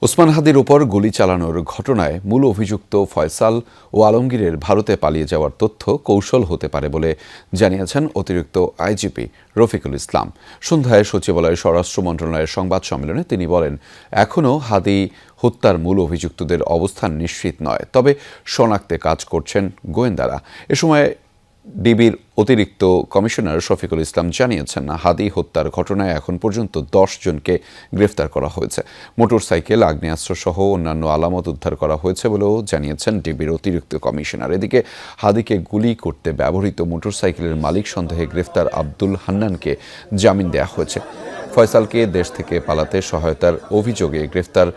ওসমান হাদির ওপর গুলি চালানোর ঘটনায় মূল অভিযুক্ত ফয়সাল ও আলমগীরের ভারতে পালিয়ে যাওয়ার তথ্য কৌশল হতে পারে বলে জানিয়েছেন অতিরিক্ত আইজিপি রফিকুল ইসলাম। সন্ধ্যায় সচিবালয়ে স্বরাষ্ট্র মন্ত্রণালয়ের সংবাদ সম্মেলনে তিনি বলেন, এখনও হাদি হত্যার মূল অভিযুক্তদের অবস্থান নিশ্চিত নয়, তবে শনাক্তে কাজ করছেন গোয়েন্দারা। এ সময় ডিবির অতিরিক্ত কমিশনার শফিকুল ইসলাম জানিয়েছেন, হাদি হত্যার ঘটনায় এখন পর্যন্ত 10 জনকে গ্রেফতার করা হয়েছে। মোটরসাইকেল, আগ্নেয়াস্ত্রসহ অন্যান্য আলামত উদ্ধার করা হয়েছে বলেও জানিয়েছেন ডিবির অতিরিক্ত কমিশনার। এদিকে হাদিকে গুলি করতে ব্যবহৃত মোটরসাইকেলের মালিক সন্দেহে গ্রেফতার আব্দুল হান্নানকে জামিন দেওয়া হয়েছে। ফয়সালকে দেশ থেকে পালাতে সহায়তার অভিযোগে গ্রেফতার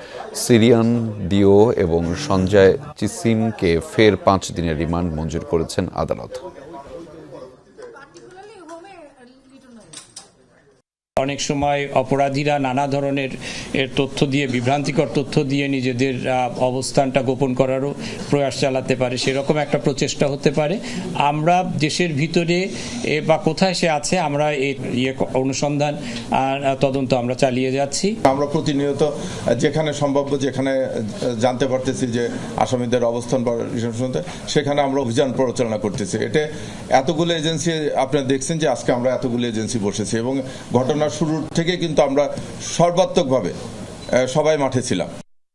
সিরিয়ান ডিও এবং সঞ্জয় চিসিমকে ফের 5 দিনের রিমান্ড মঞ্জুর করেছেন আদালত। অনেক সময় অপরাধীরা নানা ধরনের তথ্য দিয়ে, বিভ্রান্তিকর তথ্য দিয়ে নিজেদের অবস্থানটা গোপন করারও প্রয়াস চালাতে পারে, সেরকম একটা প্রচেষ্টা হতে পারে। আমরা দেশের ভিতরে বা কোথায় সে আছে আমরা অনুসন্ধান তদন্ত আমরা চালিয়ে যাচ্ছি। আমরা প্রতিনিয়ত যেখানে সম্ভাব্য, যেখানে জানতে পারতেছি যে আসামিদের অবস্থান বা সেখানে আমরা অভিযান পরিচালনা করতেছি। এটা এতগুলো এজেন্সি আপনারা দেখছেন যে আজকে আমরা এতগুলো এজেন্সি বসেছি এবং ঘটনা শুরুর থেকে কিন্তু আমরা সর্বাত্মকভাবে সবাই মাঠে ছিলাম।